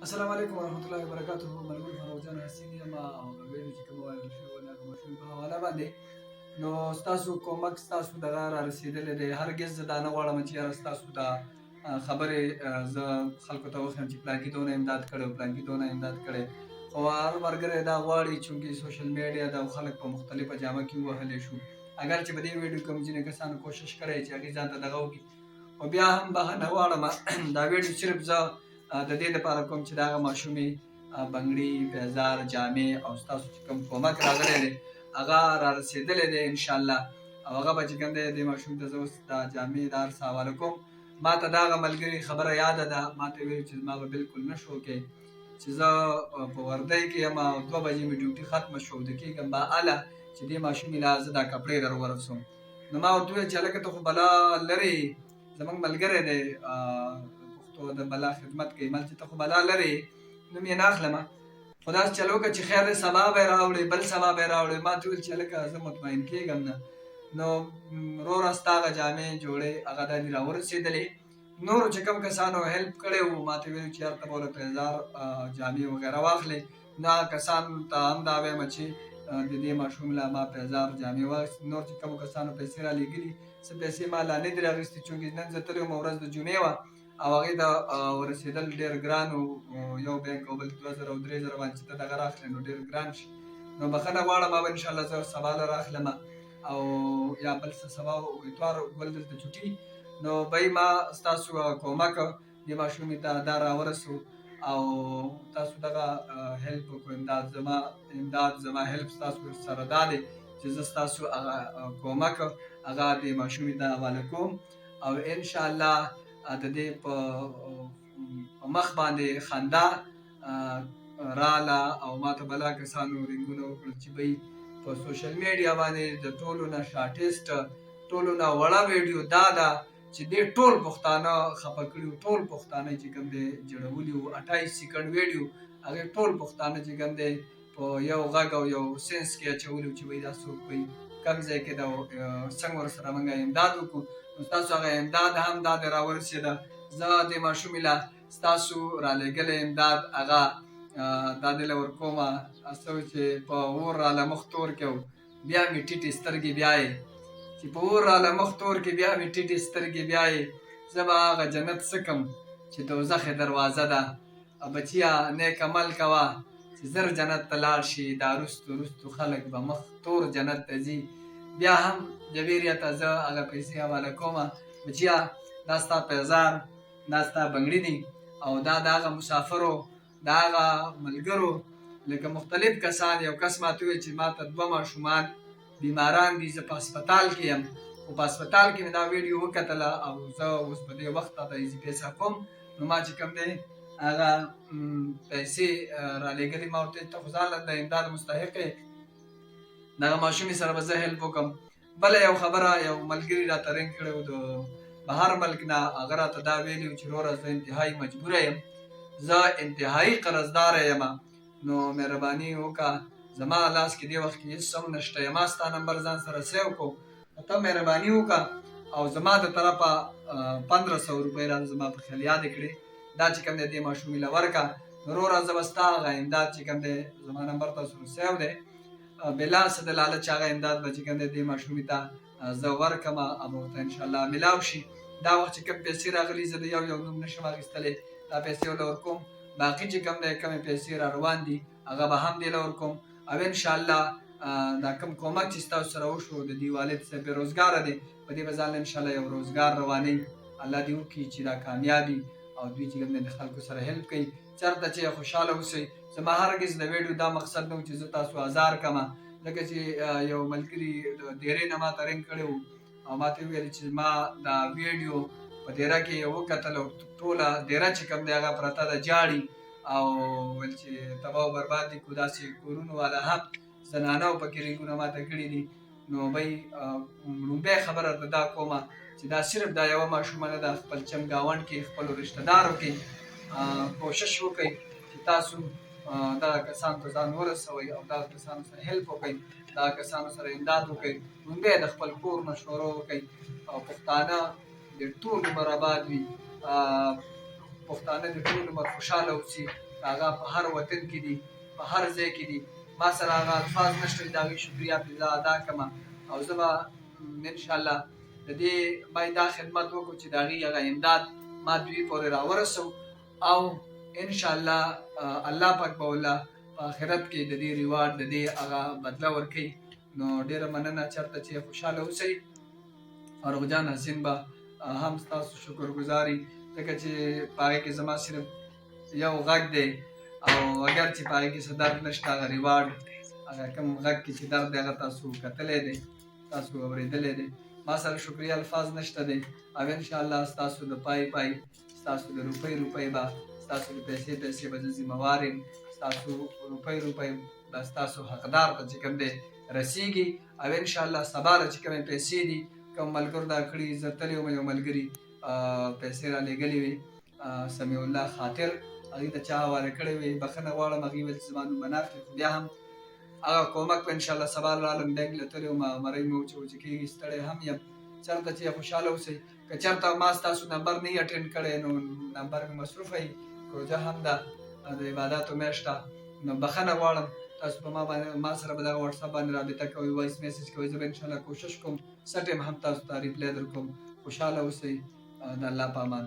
السلام علیکم ورحمۃ اللہ وبرکاتہ. ملګرو فروزان حسین یم او د ویډیو چې کوم وایرل شوی هغه مشهور په حواله باندې نو ستاسو کومک ستاسو دغه را رسېدلی دی. هرګز زه دا نه غواړم چې یاره ستاسو دا خبرې زه خلکو ته وښیم چې پلانکي دونه امداد کړی او پلانکي دونه امداد کړی، خو هر ملګری دا غواړي چونکې سوشل میډیا دا خلک په مختلفه جامه کې ووهلی شو. اگر چې په دې ویډیو کوم ځینې کسانو کوشش کړی چې هغوی ځان ته دغه وکړي، خو بیا هم بخښنه غواړم دا ویډیو صرف زه د دې لپاره کوم چې د هغه ماشومې بنګړي، پیزار، جامې او ستاسو چې کوم کومک راغلی دی هغه را رسېدلی دی انشاءالله. او هغه به چې کوم دی دې ماشوم ته زه اوس دا جامې د هر څه حواله کوم. ما ته د هغه ملګري خبره یاده ده، ما ته ویل چې زما به بالکل نه شو کوي چې زه په وردی کې یم او 2 بجې مې ډیوټي ختمه شوه، ویده کېږم بااله چې دې ماشومې له زه دا کپړې در ورسوم. نو ما ورته وویل چې هلکه ته خو بلا لرې، زموږ ملګری دی د بلا خدمت کوي، مل چې ته خو بلا لرې نوم یې نه اخلمه، خو داسې چل وکړه چې خیر دی سبا به یې راوړې بل سبا به یې راوړې. ما ته وویل چې هلکه زه مطمئن کېږم نه. نو وروره ستا هغه جامې جوړې هغه دا دي راورسېدلې. نورو چې کوم کسانو هیلپ کړی وو ما ته ویل چې یار ته به ورله پیزار جامې وغیره واخلې. نو هغه کسانو ته هم دا وایم چې د دې ماشوم له ما پیزار جامې واخیستې. نور چې کومو کسانو پیسې رالېږلي څه پیسې ما لا نه دي راغېستې، چونکې نن زه تللی وم ورځ د جمعې وه او هغې ته ورسېدل ډېر ګران و، یو بینک او بل 2000 او 3000 باندې چې ته دغه راخلې نو ډېر ګران شي. نو بښنه غواړم ما به انشاءالله زه سبا له راخلمه او یا بل څه سبا اتوار ګل دلته چوټي. نو بی ما ستاسو کومک دې ماشومې ته دا راورسو او تاسو دغه هیلپ وکړو. امداد زما هیلپ ستاسو سره دا دی چې زه ستاسو هغه کومک هغه دې ماشومې ته حواله کوم او انشاءالله د دې په مخ باندې خندا راله او ما ته بلا کسانو رنګونه وکړل چې بی په سوشل میډیا باندې د ټولو نه شارټیسټ ټولو نه وړه ویډیو دا ده چې دې ټول پښتانه خفه کړي وو. ټول پښتانه چې کوم دی جوړولي وو 28 سیکنډ ویډیو، هغې ټول پښتانه چې کوم دی په یو غږ او یو سینس کې اچولي وو چې وایي دا څوک کوي، کوم ځای کې ده، څنګه ورسره موږ امداد وکړو. نو ستاسو هغه امداد هم دا دی راورسېده. زه دې ماشومې له ستاسو رالېږلی امداد هغه دا دې له ورکومه. څه چې په اور راله مخ تور کړو بیا مې ټیټې سترګې بیایې، چې په اور راله مخ تور کې بیا مې ټیټې سترګې بیایې. زه به هغه جنت څه کړم چې دوزخ یې دروازه ده. بچیه نیک عمل کوه چې زر جنت ته لاړ شي، دا رستو رستو خلک به مخ تور جنت ته ځي. بیا هم جبیریه ته زه هغه پیسې حواله کومه. بچیه دا ستا پیزار، دا ستا بنګړي دي او دا د هغه مسافرو د هغه ملګرو لکه مختلف کسان. یو کس ماته وویل چې ما ته 2 ماشومان بیماران دي، زه په هسپتال کې یم، خو په هسپتال کې مې دا ویډیو وکتله او زه اوس په دې وخت ته اضافي پیسه کوم. نو ما چې کوم دی هغه پیسې رالېږلي، ما ورته ته خو ځان د امداد مستحق یې، دغه ماشومې سره به زه هیلپ وکړم. بله یو خبره، یو ملګري راته رنګ کړی و د بهر ملک نه، هغه راته دا ویلي و چې وروره زه انتهایي مجبوره یم، زه انتهایي قرضداره یم، نو مهرباني وکړه زما لاس کې دې وخت کې هېڅ هم نشته، ما ستا نمبر ځان سره سیو کړو، ته مهرباني وکړه او زما د طرفه 1500 روپۍ راته زما په خیال یادې کړې، دا چې کوم دی دې ماشومې له ورکړه. وروره زه به ستا هغه امداد چې کوم دی زما نمبر تاسو سیو دی، بلا څه د لالچ هغه امداد به چې کوم دی دې ماشومې ته زه ورکړم او به ورته انشاءالله میلاو شي. دا وخت چې کوم پیسې راغلي زه د یو نوم نشم اخیستلی، دا پیسې ورله ورکوم. باقي چې کوم دی کومې پیسې را روان دي هغه به هم دې له ورکوم او انشاءالله دا کوم کومک چې ستاسو سره وشو د دې والد صاحب بېروزګاره دی، په دې به ځان انشاءالله یو روزګار روانوي. الله دې وکړي چې دا کامیابي او دوی چې کوم دی د خلکو سره هیلپ کوي، چېرته چې خوشحاله اوسئ. زما هرګز د ویډیو دا مقصد نه و چې زه تاسو ازار کړمه، ځکه چې یو ملګري د دیرې نه ما ته رنګ کړی و او ما ته ویل چې ما دا ویډیو په دیره کې وکتل او ټوله دیره چې کوم دی هغه پرته ده جاړي او ویل چې تباه و برباد دي، کو داسې کورونو والا هم زنانه پکې رنګونه ما ته کړي دي. نو بی لومبی خبره درته دا کومه چې دا صرف دا یوه ماشومه نه ده، خپل چمګاونډ کې خپلو رشته دارو کې کوشش وکړئ چې تاسو دغه کسانو ته ځان ورسوئ او دغه کسانو سره هیلپ وکړئ، دغه کسانو سره امداد وکړئ. لومبی د خپل کور نه شروع وکړئ او پښتانه د ټول عمر آباد وي، پښتانه د ټول عمر خوشحاله اوسي هغه په هر وطن کې دي، په هر ځای کې دي. ما سره هغه الفاظ نشته چې د هغوی شکریه پرې زه ادا کړم، او زه به انشاءالله د دې باید دا خدمت وکړو چې د هغې هغه امداد ما دوی پورې راورسو، او انشاءالله الله پاک به والله په آخرت کې د دې ریوارډ د دې هغه بدله ورکوي. نو ډېره مننه، چېرته چې خوشحاله اوسئ. فاروق جان حسین به هم ستاسو شکرګزار وي، ځکه چې په هغې کې زما صرف یو غږ دی، او اگر چې په هغې کې څه درد نشته، هغه ریوارډ هغه کوم غږ کې چې درد دی هغه تاسو کتلی دی، تاسو اورېدلی دی. ما سره شکریه الفاظ نشته دی، او انشاءالله ستاسو د پای ستاسو د روپۍ به ستاسو د پیسې به زه ذمهوار یم، ستاسو روپۍ به ستاسو حقدار ته چې کوم دی رسیږي، او انشاءالله سبا چې کومې پیسې دي کوم ملګرو دا کړي، زه تللی وم یو ملګري پیسې رالېږلې وې، سمیع الله خاطر هغوی ته چا حواله کړې وې، بخښنه غواړم، هغوی ویل چې زما نوم به نه اخلي، خو بیا هم هغه کومک به انشاءالله سبا رالم. بینک له تللی وم، مرۍ مې وچه کېږي، ستړی هم یم. چېرته چې خوشحاله اوسئ. که چېرته ما ستاسو نمبر نه وي اټینډ کړی، نو نمبر مې مصروفه وي، روژه هم ده، د عباداتو میاشت ده، نو بخښنه غواړم. تاسو په ما سره به دغه واټساپ باندې رابطه کوئ، وایس میسج کوئ، زه به انشاءالله کوشش کوم څه ټایم هم تاسو ته ریپلی در کوم. خوشحاله اوسئ، د الله په امان.